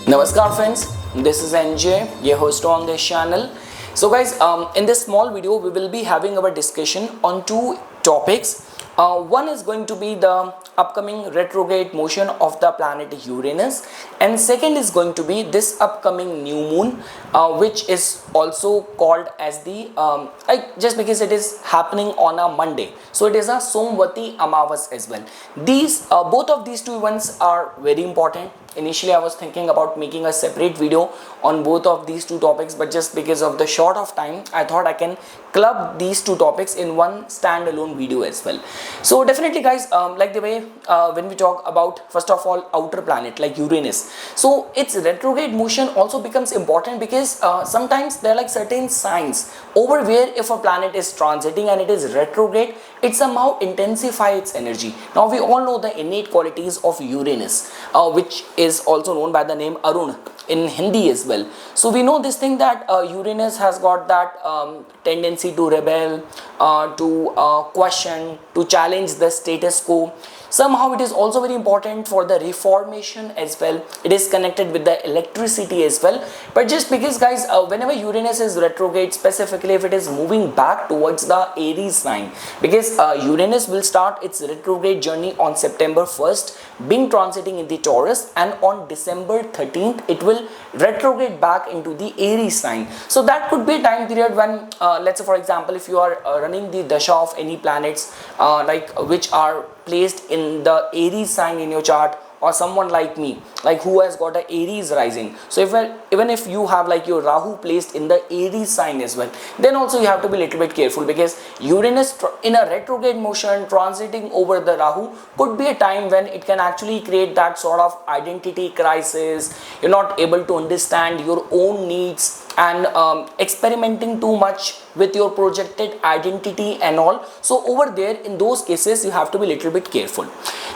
Namaskar friends, this is NJ, your host on this channel. So guys, in this small video we will be having our discussion on two topics. One is going to be the upcoming retrograde motion of the planet Uranus, and second is going to be this upcoming new moon, which is also called as the just because it is happening on a Monday, so it is a Somvati Amavas as well. These both of these two events are very important. Initially I was thinking about making a separate video on both of these two topics, but just because of the short of time I thought I can club these two topics in one standalone video as well. So definitely guys, like the way when we talk about first of all outer planet like Uranus, so its retrograde motion also becomes important because sometimes there are like certain signs over where if a planet is transiting and it is retrograde, it somehow intensify its energy. Now we all know the innate qualities of Uranus, which is also known by the name Arun in Hindi as well. So we know this thing that Uranus has got that tendency to rebel, to question, to challenge the status quo. Somehow it is also very important for the reformation as well. It is connected with the electricity as well. But just because guys, whenever Uranus is retrograde, specifically if it is moving back towards the Aries sign, because Uranus will start its retrograde journey on September 1st, being transiting in the Taurus, and on December 13th it will retrograde back into the Aries sign. So that could be a time period when let's say for example if you are running the dasha of any planets like which are placed in the Aries sign in your chart, or someone like me, like who has got a Aries rising. So even if you have like your Rahu placed in the Aries sign as well, then also you have to be a little bit careful, because Uranus in a retrograde motion transiting over the Rahu could be a time when it can actually create that sort of identity crisis. You're not able to understand your own needs and experimenting too much with your projected identity and all. So over there in those cases you have to be a little bit careful.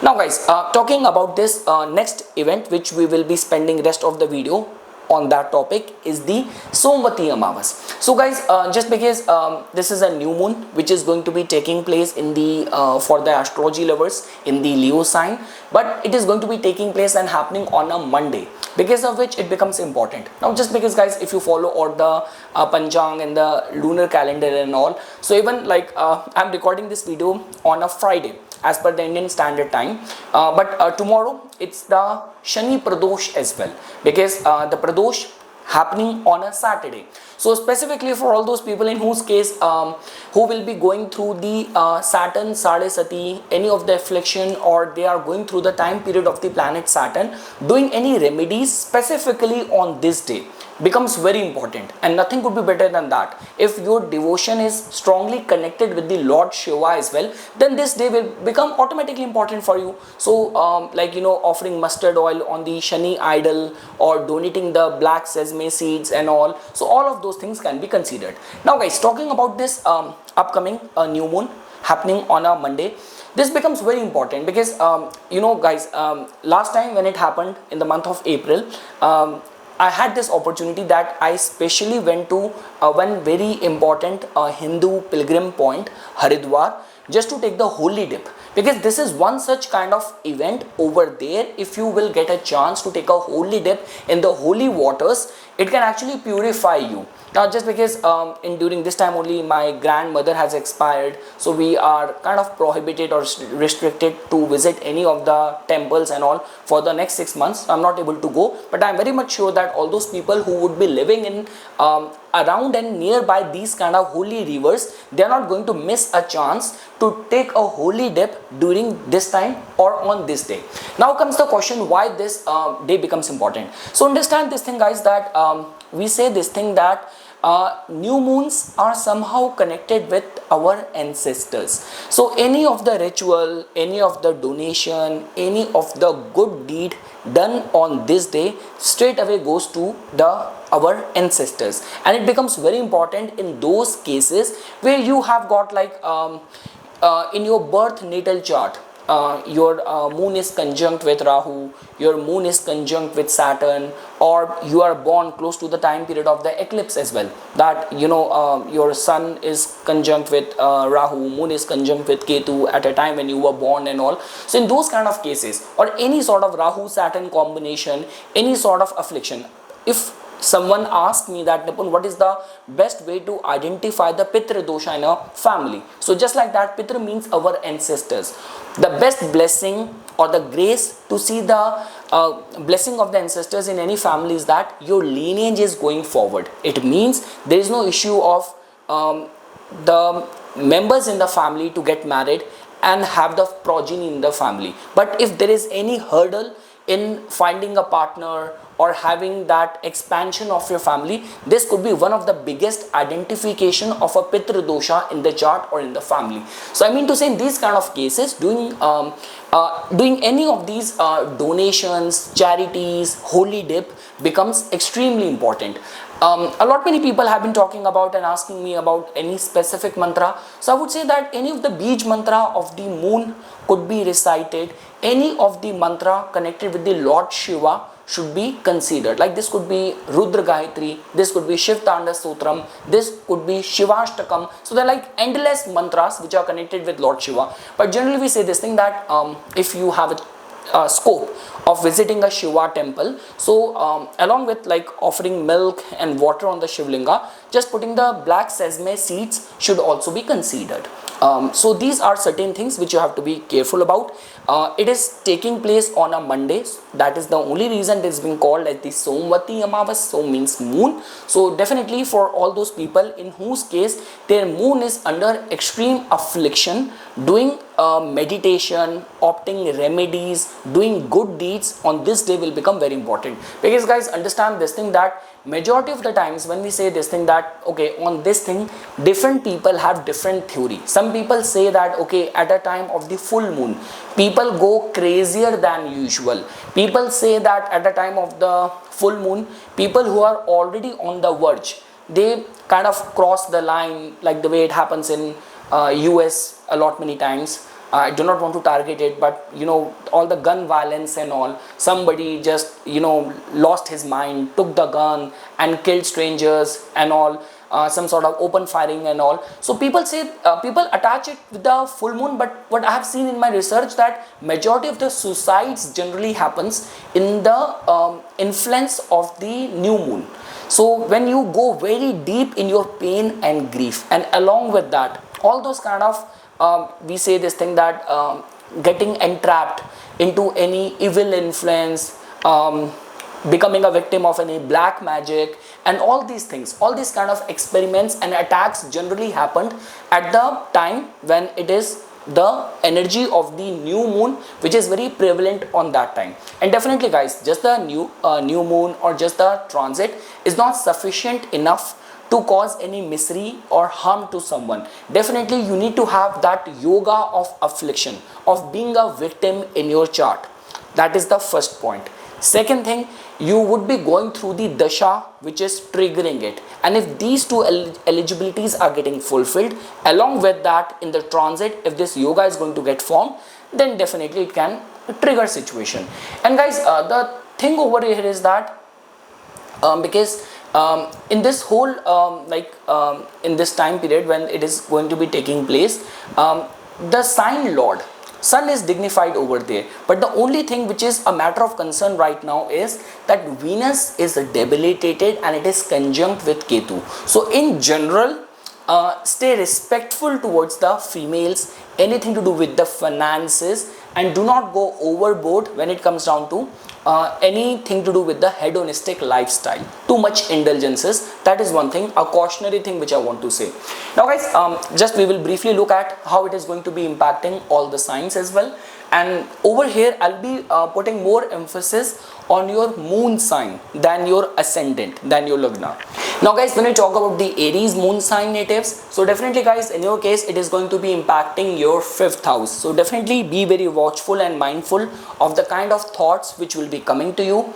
Now guys, talking about this next event which we will be spending rest of the video on, that topic is the Somvati Amavas. So guys, just because this is a new moon which is going to be taking place in the for the astrology lovers in the Leo sign, but it is going to be taking place and happening on a Monday, because of which it becomes important. Now just because guys, if you follow all the Panchang and the lunar calendar and all, so even like I'm recording this video on a Friday as per the Indian Standard Time, but tomorrow it's the Shani Pradosh as well, because the Pradosh happening on a Saturday. So specifically for all those people in whose case who will be going through the Saturn Sadesati, any of the affliction, or they are going through the time period of the planet Saturn, doing any remedies specifically on this day becomes very important, and nothing could be better than that. If your devotion is strongly connected with the Lord Shiva as well, then this day will become automatically important for you. So like offering mustard oil on the Shani idol, or donating the black sesame seeds and all, so all of those things can be considered. Now guys, talking about this upcoming new moon happening on a Monday, this becomes very important because guys, last time when it happened in the month of April, I had this opportunity that I specially went to one very important Hindu pilgrim point, Haridwar, just to take the holy dip, because this is one such kind of event over there. If you will get a chance to take a holy dip in the holy waters, it can actually purify you. Now just because during this time only my grandmother has expired, so we are kind of prohibited or restricted to visit any of the temples and all for the next 6 months. I'm not able to go, but I'm very much sure that all those people who would be living in around and nearby these kind of holy rivers, they are not going to miss a chance to take a holy dip during this time or on this day. Now comes the question, why this day becomes important. So understand this thing guys, that we say this thing that new moons are somehow connected with our ancestors. So any of the ritual, any of the donation, any of the good deed done on this day straight away goes to our ancestors, and it becomes very important in those cases where you have got like in your birth natal chart, your moon is conjunct with Rahu, your moon is conjunct with Saturn, or you are born close to the time period of the eclipse as well, that your sun is conjunct with Rahu, moon is conjunct with Ketu at a time when you were born and all. So in those kind of cases, or any sort of Rahu Saturn combination, any sort of affliction, if someone asked me that, Nipun, what is the best way to identify the Pitra dosha in a family? So just like that, Pitra means our ancestors. The best blessing or the grace to see the blessing of the ancestors in any family is that your lineage is going forward. It means there is no issue of the members in the family to get married and have the progeny in the family. But if there is any hurdle in finding a partner or having that expansion of your family, this could be one of the biggest identification of a Pitra dosha in the chart or in the family. So I mean to say, in these kind of cases, doing any of these donations, charities, holy dip becomes extremely important. A lot many people have been talking about and asking me about any specific mantra. So I would say that any of the Bij mantra of the moon could be recited. Any of the mantra connected with the Lord Shiva should be considered. Like this could be Rudra Gayatri, this could be Shiv Tanda Sutram, this could be Shivashtakam. So they're like endless mantras which are connected with Lord Shiva. But generally we say this thing that if you have a scope of visiting a Shiva temple, so along with like offering milk and water on the Shivlinga, just putting the black sesame seeds should also be considered. So these are certain things which you have to be careful about. It is taking place on a Monday. That is the only reason it is being called as the Somvati Amavas. So means moon. So definitely for all those people in whose case their moon is under extreme affliction, doing meditation, opting remedies, doing good deeds on this day will become very important. Because guys, understand this thing that majority of the times when we say this thing that okay, on this thing different people have different theory. Some people say that okay, at a time of the full moon people go crazier than usual. People say that at a time of the full moon, people who are already on the verge, they kind of cross the line, like the way it happens in US a lot many times. I do not want to target it, but all the gun violence and all, somebody just lost his mind, took the gun and killed strangers and all, some sort of open firing and all. So people say, people attach it with the full moon, but what I have seen in my research that majority of the suicides generally happens in the influence of the new moon. So when you go very deep in your pain and grief, and along with that, all those kind of we say this thing that getting entrapped into any evil influence, becoming a victim of any black magic, and all these things, all these kind of experiments and attacks generally happened at the time when it is the energy of the new moon, which is very prevalent on that time. And definitely guys, just the new moon or just the transit is not sufficient enough to cause any misery or harm to someone. Definitely you need to have that yoga of affliction, of being a victim in your chart. That is the first point. Second thing, you would be going through the dasha which is triggering it, and if these two eligibilities are getting fulfilled, along with that in the transit, if this yoga is going to get formed, then definitely it can trigger situation. And guys, the thing over here is that because in this whole in this time period when it is going to be taking place, the sign lord sun is dignified over there, but the only thing which is a matter of concern right now is that Venus is debilitated and it is conjunct with Ketu. So in general, stay respectful towards the females, anything to do with the finances, and do not go overboard when it comes down to anything to do with the hedonistic lifestyle. Too much indulgences, that is one thing, a cautionary thing which I want to say. Now guys, just we will briefly look at how it is going to be impacting all the signs as well. And over here I'll be putting more emphasis on your moon sign than your ascendant, than your lagna. Now guys, when we talk about the Aries moon sign natives, so definitely guys, in your case it is going to be impacting your 5th house. So definitely be very watchful and mindful of the kind of thoughts which will be coming to you.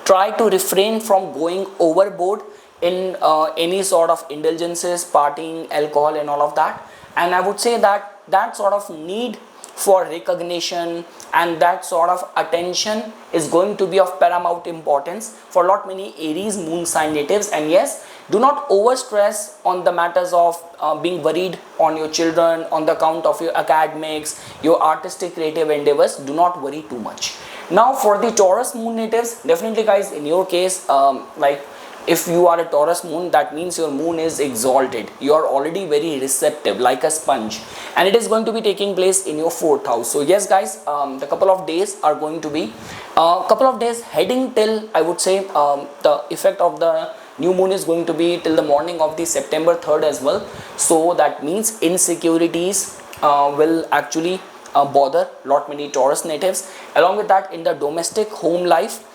Try to refrain from going overboard in any sort of indulgences, partying, alcohol and all of that. And I would say that that sort of need for recognition and that sort of attention is going to be of paramount importance for lot many Aries moon sign natives. And yes, do not over stress on the matters of being worried on your children on the count of your academics, your artistic creative endeavors. Do not worry too much. Now for the Taurus moon natives, definitely guys, in your case, like if you are a Taurus moon, that means your moon is exalted. You are already very receptive like a sponge, and it is going to be taking place in your 4th house. So yes guys, the couple of days are going to be couple of days heading till, I would say, the effect of the new moon is going to be till the morning of the September 3rd as well. So that means insecurities will actually bother lot many Taurus natives. Along with that, in the domestic home life,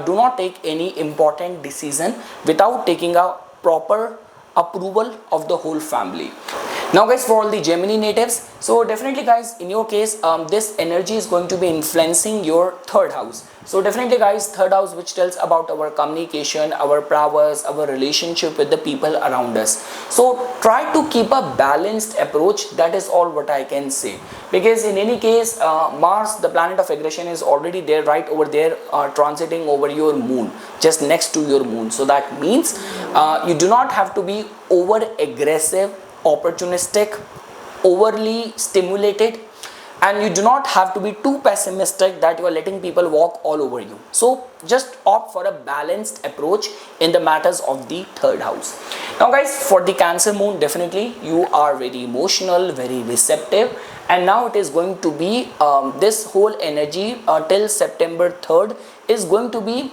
do not take any important decision without taking a proper approval of the whole family. Now guys, for all the Gemini natives, so definitely guys, in your case, this energy is going to be influencing your 3rd house. So definitely guys, 3rd house, which tells about our communication, our prowess, our relationship with the people around us. So try to keep a balanced approach. That is all what I can say, because in any case, Mars, the planet of aggression, is already there, right over there, transiting over your moon, just next to your moon. So that means you do not have to be over aggressive, opportunistic, overly stimulated, and you do not have to be too pessimistic that you are letting people walk all over you. So just opt for a balanced approach in the matters of the 3rd house. Now guys, for the Cancer moon, definitely you are very emotional, very receptive, and now it is going to be this whole energy till September 3rd is going to be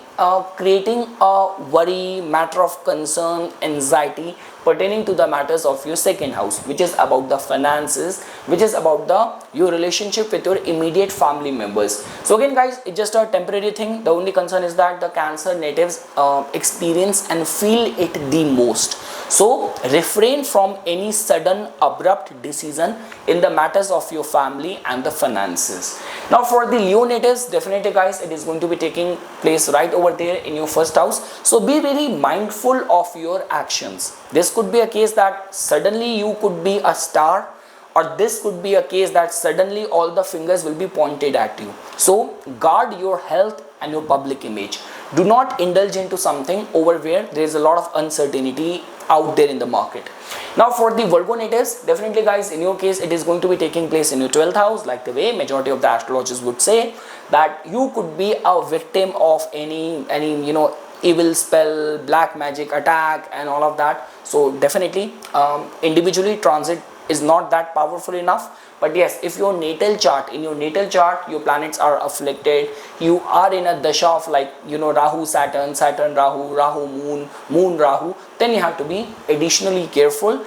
creating a worry, matter of concern, anxiety pertaining to the matters of your 2nd house, which is about the finances, which is about your relationship with your immediate family members. So again guys, it's just a temporary thing. The only concern is that the Cancer natives experience and feel it the most. So refrain from any sudden abrupt decision in the matters of your family and the finances. Now for the Leo natives, definitely guys, it is going to be taking place right over there in your 1st house. So be very mindful of your actions. This could be a case that suddenly you could be a star, or this could be a case that suddenly all the fingers will be pointed at you. So guard your health and your public image. Do not indulge into something over where there is a lot of uncertainty out there in the market. Now for the Virgo natives, definitely guys, in your case, it is going to be taking place in your 12th house, like the way majority of the astrologers would say, that you could be a victim of any evil spell, black magic attack and all of that. So definitely individually transit is not that powerful enough. But yes, if your natal chart, in your natal chart, your planets are afflicted, you are in a dasha of like, Rahu, Saturn, Saturn, Rahu, Rahu, Moon, Moon, Rahu, then you have to be additionally careful.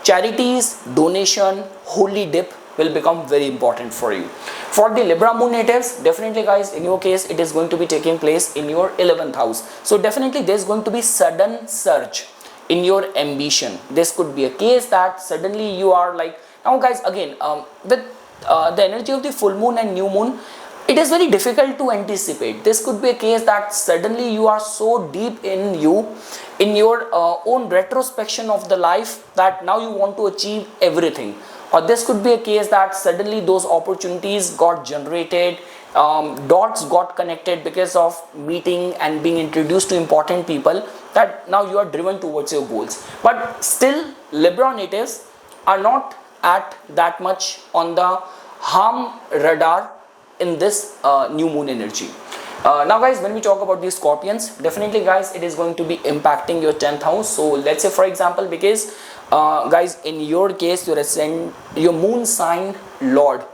Charities, donation, holy dip will become very important for you. For the Libra moon natives, definitely guys, in your case, it is going to be taking place in your 11th house. So definitely there's going to be sudden surge in your ambition. This could be a case that suddenly you are like, now guys, again, with the energy of the full moon and new moon, it is very difficult to anticipate. This could be a case that suddenly you are so deep in your own retrospection of the life, that now you want to achieve everything. Or this could be a case that suddenly those opportunities got generated, dots got connected because of meeting and being introduced to important people, that now you are driven towards your goals. But still, Libra natives are not at that much on the harm radar in this new moon energy. Now guys, when we talk about these Scorpions, definitely guys, it is going to be impacting your 10th house. So let's say for example, because guys, in your case, your moon sign Lord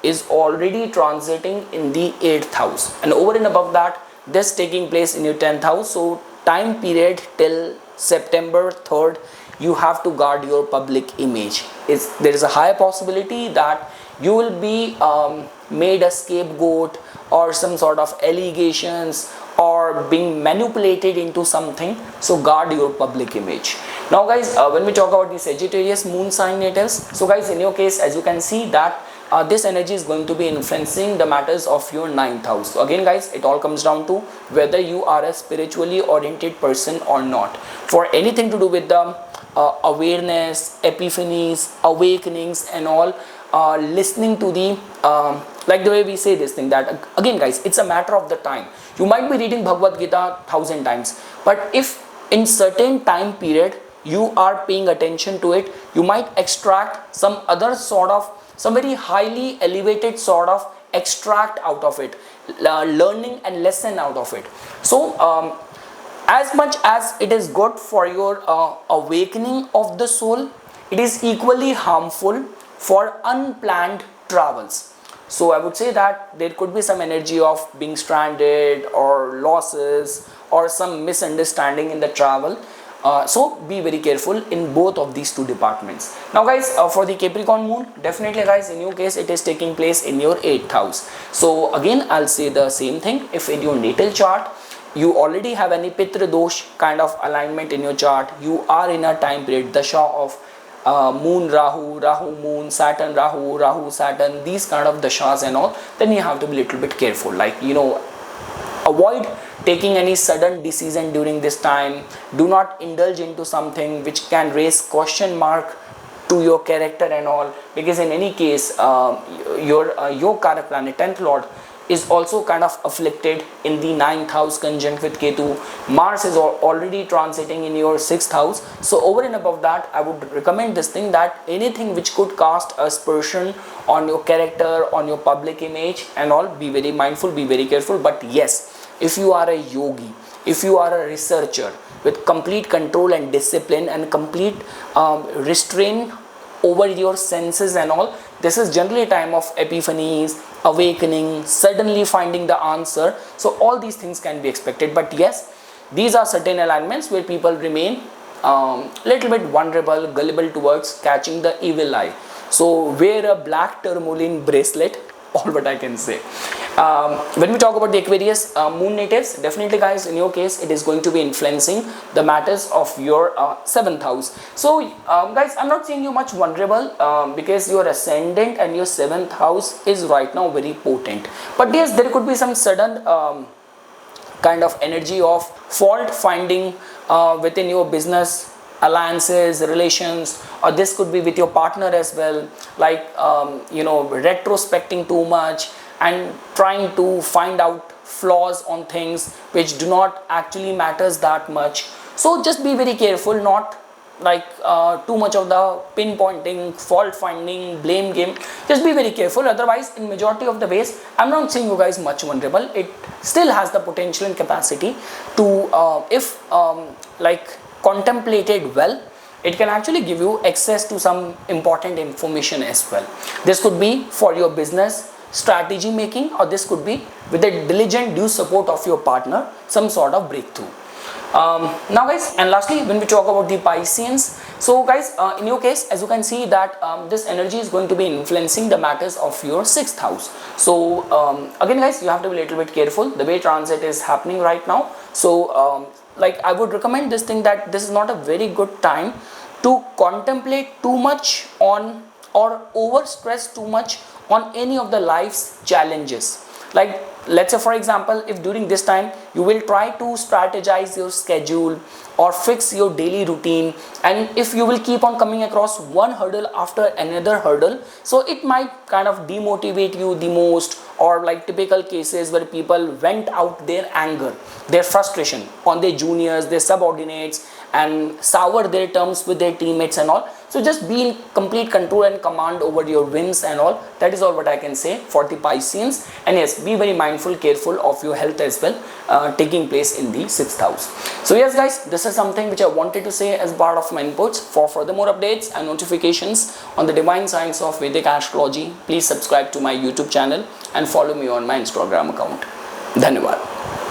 is already transiting in the 8th house, and over and above that, this taking place in your 10th house. So time period till September 3rd, you have to guard your public image. There is a high possibility that you will be made a scapegoat or some sort of allegations or being manipulated into something. So guard your public image. Now guys, when we talk about the Sagittarius moon sign natives, so guys, in your case, as you can see that this energy is going to be influencing the matters of your 9th house. So again guys, it all comes down to whether you are a spiritually oriented person or not. For anything to do with the awareness, epiphanies, awakenings and all, listening to the like the way we say this thing, that again guys, it's a matter of the time. You might be reading Bhagavad Gita 1,000 times, but if in certain time period you are paying attention to it, you might extract some other sort of, some very highly elevated sort of extract out of it, learning and lesson out of it. So as much as it is good for your awakening of the soul, it is equally harmful for unplanned travels. So I would say that there could be some energy of being stranded or losses or some misunderstanding in the travel. So be very careful in both of these two departments. Now guys, for the Capricorn moon, definitely guys, in your case it is taking place in your 8th house. So again I'll say the same thing. If in your natal chart you already have any Pitra Dosh kind of alignment in your chart, you are in a time period Dasha of Moon Rahu, Rahu Moon, Saturn Rahu, Rahu Saturn, these kind of dashas and all, then you have to be a little bit careful. Like, you know, avoid taking any sudden decision during this time. Do not indulge into something which can raise question mark to your character and all, because in any case your Karak planet 10th lord is also kind of afflicted in the 9th house conjunct with Ketu. Mars is already transiting in your 6th house. So over and above that, I would recommend this thing, that anything which could cast aspersion on your character, on your public image and all, be very mindful, be very careful. But yes, if you are a yogi, if you are a researcher with complete control and discipline and complete restraint over your senses and all, this is generally a time of epiphanies, awakening, suddenly finding the answer. So all these things can be expected. But yes, these are certain alignments where people remain little bit vulnerable, gullible towards catching the evil eye. So wear a black tourmaline bracelet, all what I can say. When we talk about the Aquarius moon natives, definitely guys, in your case it is going to be influencing the matters of your 7th house. So guys, I'm not saying you much vulnerable because your ascendant and your 7th house is right now very potent. But yes, there could be some sudden kind of energy of fault finding within your business alliances, relations, or this could be with your partner as well, like you know, retrospecting too much and trying to find out flaws on things which do not actually matters that much. So just be very careful, not like too much of the pinpointing, fault finding, blame game. Just be very careful. Otherwise, in majority of the ways, I'm not saying you guys much vulnerable. It still has the potential and capacity to if like contemplated well, it can actually give you access to some important information as well. This could be for your business strategy making, or this could be with the diligent due support of your partner, some sort of breakthrough. Now guys, and lastly, when we talk about the Pisceans, so guys, in your case, as you can see that this energy is going to be influencing the matters of your 6th house. So again guys, you have to be a little bit careful the way transit is happening right now. So like I would recommend this thing, that this is not a very good time to contemplate too much on or over stress too much on any of the life's challenges. Like let's say for example, if during this time you will try to strategize your schedule or fix your daily routine, and if you will keep on coming across one hurdle after another hurdle, so it might kind of demotivate you the most, or like typical cases where people vent out their anger, their frustration on their juniors, their subordinates, and sour their terms with their teammates and all. So just be in complete control and command over your wins and all. That is all what I can say for the Pisceans. And yes, be very mindful, careful of your health as well, taking place in the 6th house. So yes guys, this is something which I wanted to say as part of my inputs. For further more updates and notifications on the divine science of Vedic astrology, please subscribe to my YouTube channel and follow me on my Instagram account. Dhanyavad.